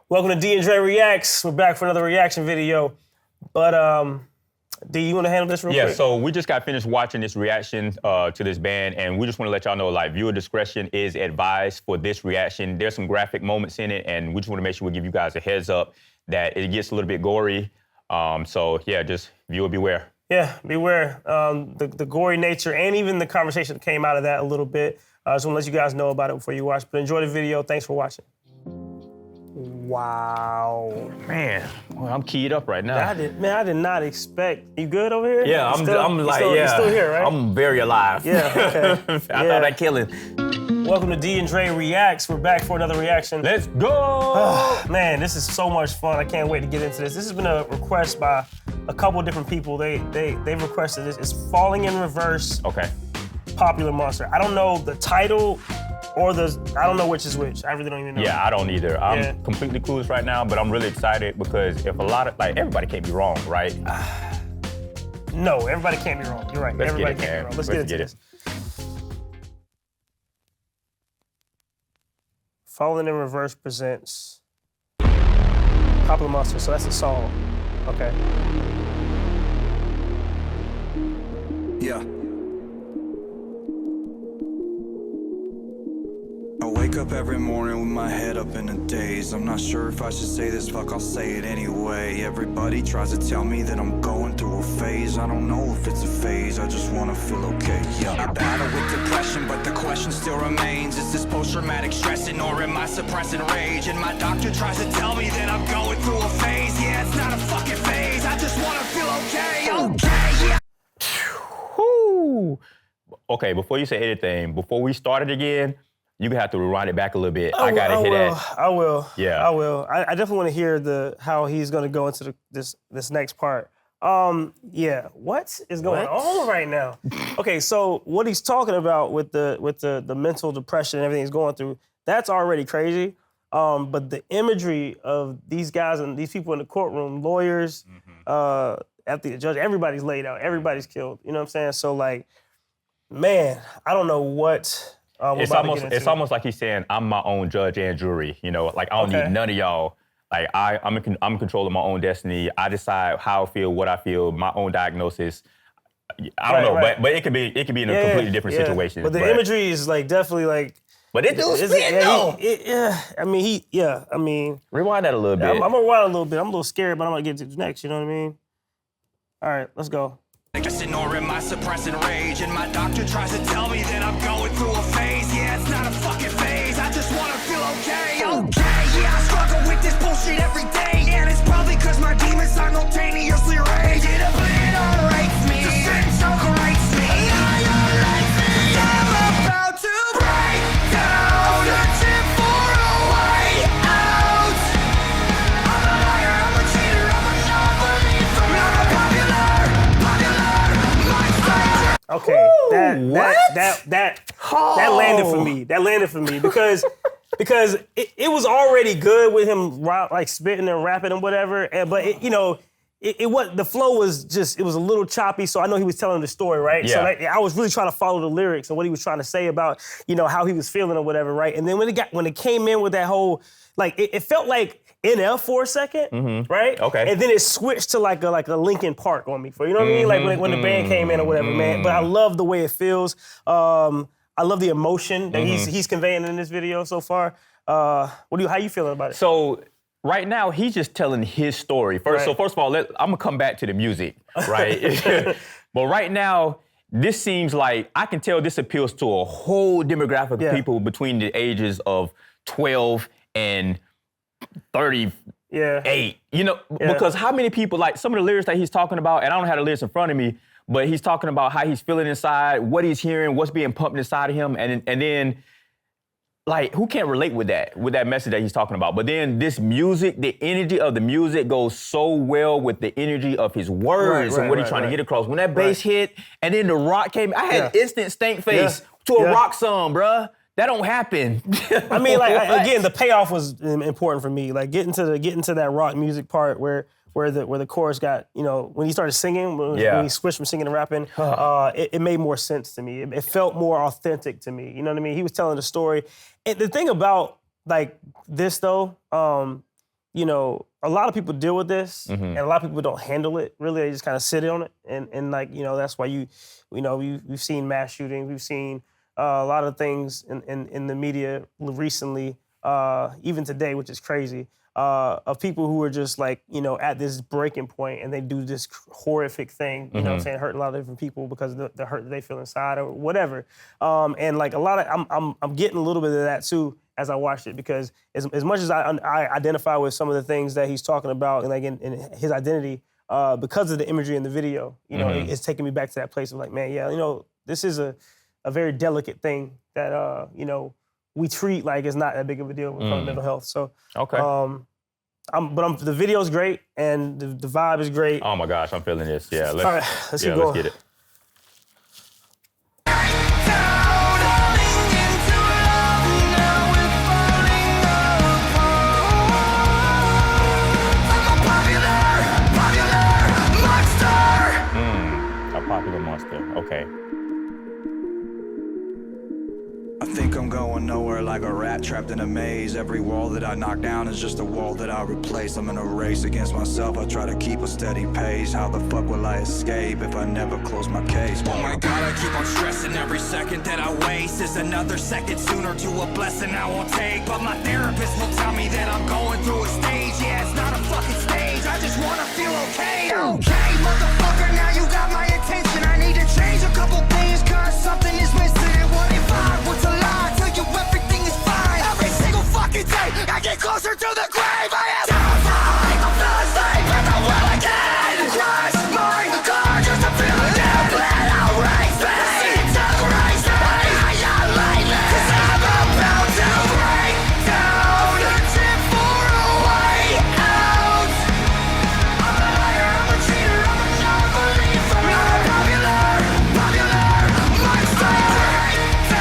Welcome to D and Dre Reacts. We're back for another reaction video. But D, you want to handle this real quick? Yeah, so we just got finished watching this reaction to this band, and we just want to let y'all know, like, viewer discretion is advised for this reaction. There's some graphic moments in it, and we just want to make sure we give you guys a heads up that it gets a little bit gory. So yeah, just viewer beware. Yeah, beware. The gory nature and even the conversation that came out of that a little bit. I just want to let you guys know about it before you watch. But enjoy the video. Thanks for watching. Wow. Man, well, I'm keyed up right now. I did not expect. You good over here? Yeah, I'm You're still here, right? I'm very alive. Yeah, okay. I thought I'd kill him. Welcome to D and Dre Reacts. We're back for another reaction. Let's go! Man, this is so much fun. I can't wait to get into this. This has been a request by a couple of different people. They've requested this. It's Falling in Reverse. Okay. Popular Monster. I don't know the title or I don't know which is which. I really don't even know. Yeah, I don't either. I'm completely clueless right now, but I'm really excited because if a lot of, everybody can't be wrong, right? No, everybody can't be wrong. You're right. Everybody can't be wrong. Let's get into this. Falling in Reverse presents Popular Monster. So that's a song. Okay. Yeah. I wake up every morning with my head up in a daze. I'm not sure if I should say this, fuck, I'll say it anyway. Everybody tries to tell me that I'm going through a phase. I don't know if it's a phase, I just wanna feel okay, yeah. I battle with depression, but the question still remains. Is this post-traumatic stressing or am I suppressing rage? And my doctor tries to tell me that I'm going through a phase. Yeah, it's not a fucking phase, I just wanna feel okay, yeah. Whew. Okay, before you say anything, before we start it again, you have to rewind it back a little bit. I gotta hear that. I will. Yeah. I will. I definitely want to hear how he's gonna go into this next part. Yeah. What is going on right now? Okay, so what he's talking about with the mental depression and everything he's going through, that's already crazy. But the imagery of these guys and these people in the courtroom, lawyers, after the judge, everybody's laid out, everybody's killed. You know what I'm saying? So like, man, I don't know what. It's almost like he's saying, I'm my own judge and jury. You know, like I don't need none of y'all. Like I'm in control of my own destiny. I decide how I feel, what I feel, my own diagnosis. I don't know, but it could be in a completely different situation. But the imagery is like definitely like. But it do spit though. I mean. Rewind that a little bit. I'm gonna rewind a little bit. I'm a little scared, but I'm gonna get to the next. You know what I mean? All right, let's go. Or am I suppressing rage? And my doctor tries to tell me that I'm going through a phase. Yeah, it's not a fucking phase, I just wanna feel okay, yeah, I struggle with this bullshit every day. And it's probably cause my demons simultaneously rage. It obliterates me, the sentence overwrites me. I'm about to break down, searching for a way out. I'm a liar, I'm a cheater, I'm a non-believer. I'm a popular Okay, that landed for me. That landed for me because it was already good with him like spitting and rapping and whatever. But the flow was just, it was a little choppy. So I know he was telling the story, right? Yeah. So I was really trying to follow the lyrics and what he was trying to say about how he was feeling or whatever, right? And then when it came in with that whole it felt like NF for a second, right? Okay. And then it switched to like a Linkin Park on me. You know what I mean? Like when the band came in or whatever, man. But I love the way it feels. I love the emotion that he's conveying in this video so far. How you feeling about it? So right now he's just telling his story. First of all, I'm gonna come back to the music, right? But right now, this seems like I can tell this appeals to a whole demographic of people between the ages of 12 and 38, because how many people, like some of the lyrics that he's talking about, and I don't have the lyrics in front of me, but he's talking about how he's feeling inside, what he's hearing, what's being pumped inside of him, and then, like, who can't relate with that message that he's talking about? But then this music, the energy of the music goes so well with the energy of his words and what he's trying to get across. When that bass hit, and then the rock came, I had instant stank face to a rock song, bruh. That don't happen. I mean, again, the payoff was important for me. Like getting to that rock music part where the chorus got, when he started singing, when he switched from singing to rapping, it made more sense to me. It felt more authentic to me. You know what I mean? He was telling the story. And the thing about like this though, a lot of people deal with this, and a lot of people don't handle it. Really, they just kind of sit on it, and like that's why we've seen mass shootings, we've seen a lot of things in the media recently, even today, which is crazy, of people who are just like at this breaking point, and they do this horrific thing, you know what I'm saying, hurting a lot of different people because of the hurt that they feel inside or whatever, and like a lot of I'm getting a little bit of that too as I watched it, because as much as I identify with some of the things that he's talking about and like in his identity, because of the imagery in the video, it's taking me back to that place of like, man, this is a very delicate thing that we treat like it's not that big of a deal with mental health. So okay, the video's great and the vibe is great. Oh my gosh, I'm feeling this. Yeah, all right, let's keep going. Let's get it. Popular monster. Okay. I think I'm going nowhere like a rat trapped in a maze. Every wall that I knock down is just a wall that I replace. I'm in a race against myself. I try to keep a steady pace. How the fuck will I escape if I never close my case? Oh my God, I keep on stressing. Every second that I waste is another second sooner to a blessing I won't take. But my therapist will tell me that I'm going through a stage. Yeah, it's not a fucking stage. I just wanna feel okay. Okay, motherfucker, now you got my attention. I need to change a couple things, cause something is missing. What if I was to lie, tell you everything is fine? Every single fucking day, I get closer to the grave. I am terrified, I'm not asleep at the well again. Crush my car just to feel it in. Let out race me, to grace me. I am lately, cause I'm about to break down. Searching for a way out. I'm a liar, I'm a cheater, I'm a non-believer. I'm a popular monster.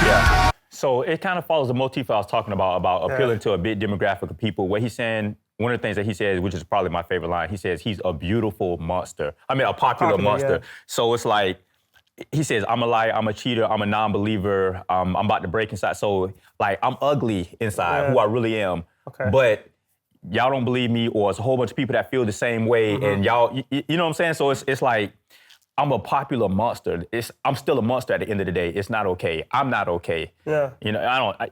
Yeah. So it kind of follows the motif I was talking about appealing to a big demographic of people. What he's saying, one of the things that he says, which is probably my favorite line, he says he's a beautiful monster. I mean, a popular monster. Yeah. So it's like, he says, I'm a liar, I'm a cheater, I'm a non-believer, I'm about to break inside. So like, I'm ugly inside, who I really am. Okay. But y'all don't believe me, or it's a whole bunch of people that feel the same way, and y'all, you know what I'm saying? So it's like, I'm a popular monster. I'm still a monster at the end of the day. It's not okay. I'm not okay. Yeah.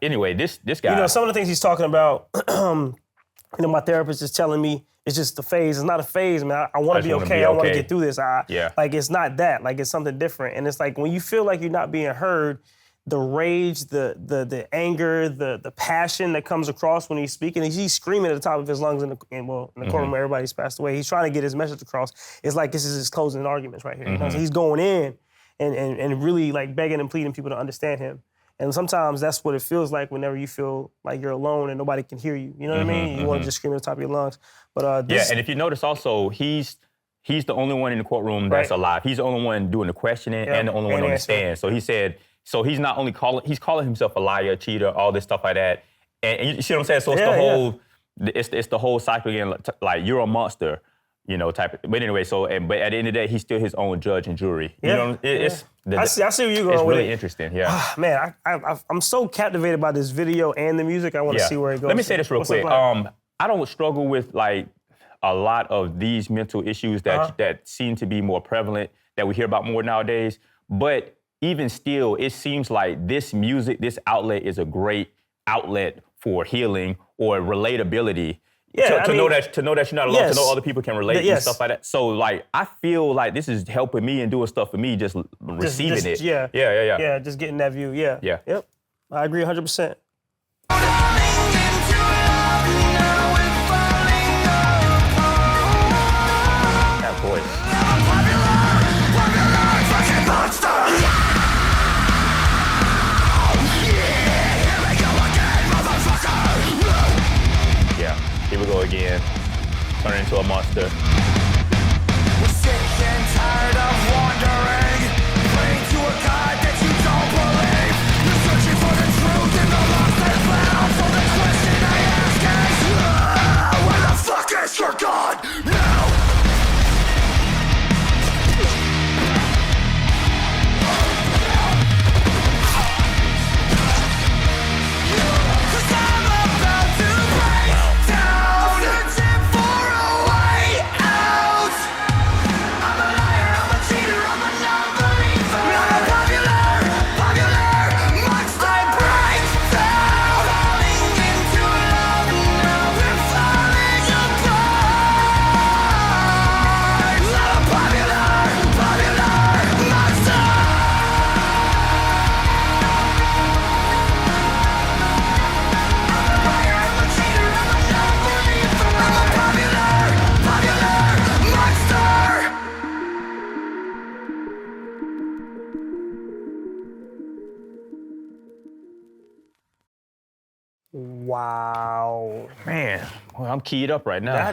Anyway, this guy. Some of the things he's talking about, my therapist is telling me it's just a phase. It's not a phase, man. I want to be okay. I want to get through this. Like, it's not that. Like, it's something different. And it's like, when you feel like you're not being heard, the rage, the anger, the passion that comes across when he's speaking, he's screaming at the top of his lungs in the courtroom where everybody's passed away. He's trying to get his message across. It's like this is his closing arguments right here. So he's going in and really like begging and pleading people to understand him. And sometimes that's what it feels like whenever you feel like you're alone and nobody can hear you. You know what I mean? You want to just scream at the top of your lungs. But and if you notice also, he's the only one in the courtroom that's alive. He's the only one doing the questioning and the only one on the stand. So he said. So he's not only calling himself a liar, cheater, all this stuff like that. And you see what I'm saying? So it's it's the whole cycle again, like you're a monster, type of. But anyway, but at the end of the day, he's still his own judge and jury. You know, I see where you're going. It's with really interesting. Yeah. Man, I'm so captivated by this video and the music. I want to see where it goes. Let me say this real quick. I don't struggle with like a lot of these mental issues that seem to be more prevalent, that we hear about more nowadays, but even still, it seems like this music, this outlet is a great outlet for healing or relatability. Yeah, to know that you're not alone, to know other people can relate and stuff like that. So like, I feel like this is helping me and doing stuff for me, just receiving it. Yeah. Yeah, just getting that view. Yeah. Yep. I agree 100%. That voice. Here we go again, turning into a monster. We're sick and tired of wandering, praying to a God that you don't believe. You're searching for the truth in the lost and found. So the question I ask is, where the fuck is your God now? Wow. Man, well, I'm keyed up right now. I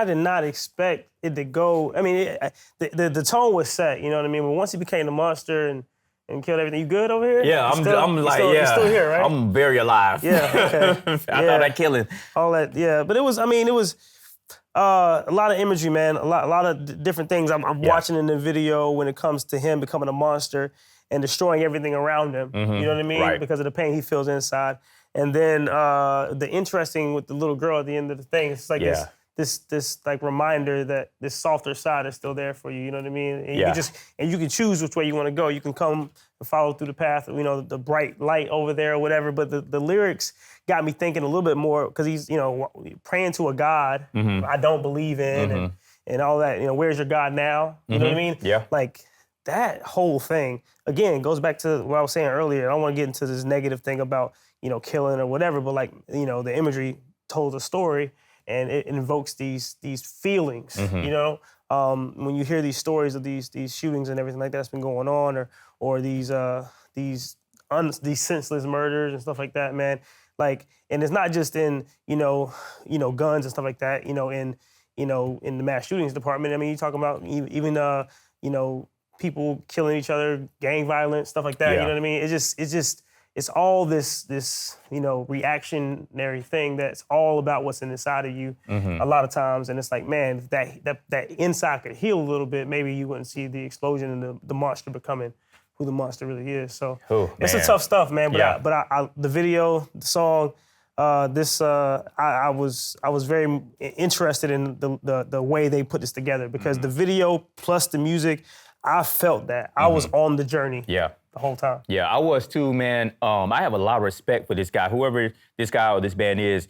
did not expect it to go. I mean, the tone was set, you know what I mean? But once he became the monster and killed everything, you good over here? Yeah, I'm You're still here, right? I'm very alive. Yeah, okay. I thought that killing. All that, yeah. But it was a lot of imagery, man. A lot of different things. I'm watching in the video when it comes to him becoming a monster and destroying everything around him. You know what I mean? Right. Because of the pain he feels inside. And then the interesting with the little girl at the end of the thing, it's like this like reminder that this softer side is still there for you. You know what I mean? And you can choose which way you want to go. You can come and follow through the path, you know, the bright light over there or whatever. But the lyrics got me thinking a little bit more because he's, you know, praying to a God I don't believe in and all that. You know, where's your God now? You know what I mean? Yeah. Like that whole thing again goes back to what I was saying earlier. I don't want to get into this negative thing about, you know, killing or whatever, but like, you know, the imagery told a story and it invokes these feelings, you know? When you hear these stories of these shootings and everything like that's been going on or these senseless murders and stuff like that, man. Like, and it's not just in, you know, guns and stuff like that, in the mass shootings department. I mean, you're talking about even, you know, people killing each other, gang violence, stuff like that. Yeah. You know what I mean? It's all this, you know, reactionary thing that's all about what's inside of you a lot of times. And it's like, man, if that inside could heal a little bit, maybe you wouldn't see the explosion and the monster becoming who the monster really is. So it's a tough stuff, man. But I the video, the song, I was very interested in the way they put this together because the video plus the music, I felt that. I was on the journey the whole time. Yeah, I was too, man. I have a lot of respect for this guy, whoever this guy or this band is.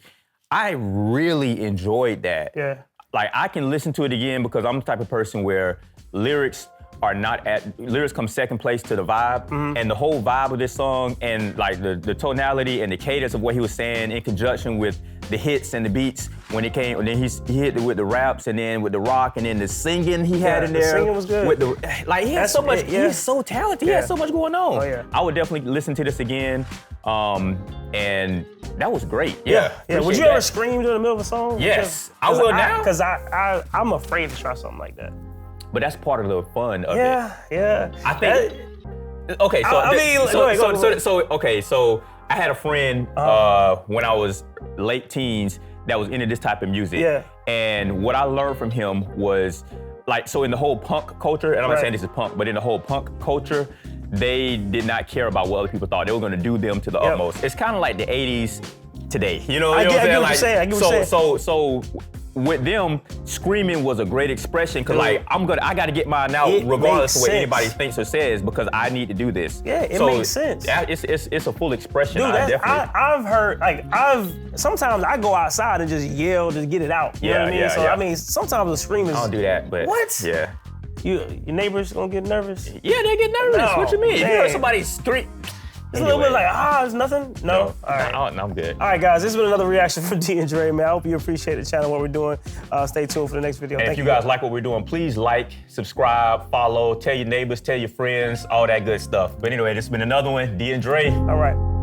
I really enjoyed that. Yeah. Like, I can listen to it again because I'm the type of person where lyrics come second place to the vibe, and the whole vibe of this song and like the tonality and the cadence of what he was saying in conjunction with the hits and the beats when it came, and then he hit it with the raps and then with the rock and then the singing he had in there. The singing was good. With he had so much, he's so talented, he had so much going on. Oh, yeah. I would definitely listen to this again, and that was great. Yeah. Would you ever scream in the middle of a song? Yes, I will now. Because I'm afraid to try something like that. But that's part of the fun of it. Yeah. I think. Okay, so I had a friend when I was late teens that was into this type of music. Yeah. And what I learned from him was, like, so in the whole punk culture, and I'm not saying this is punk, but in the whole punk culture, they did not care about what other people thought. They were gonna do them to the utmost. It's kind of like the 80s today. You know what I'm saying? I get what you're saying. So with them, screaming was a great expression because like I gotta get mine out regardless of what anybody thinks or says because I need to do this. Yeah, it makes sense. Yeah, it's a full expression. Dude, I've heard sometimes I go outside and just yell, just get it out. You know what I mean? So I mean, sometimes the scream is. I don't do that, but what? Yeah. Your neighbors gonna get nervous? Yeah, they get nervous. No, what you mean? Man. You hear somebody scream. It's a little bit like, there's nothing? No? All right. No, I'm good. All right, guys, this has been another reaction from D and Dre, man. I hope you appreciate the channel, what we're doing. Stay tuned for the next video. And if you guys like what we're doing, please like, subscribe, follow, tell your neighbors, tell your friends, all that good stuff. But anyway, this has been another one, D and Dre. All right.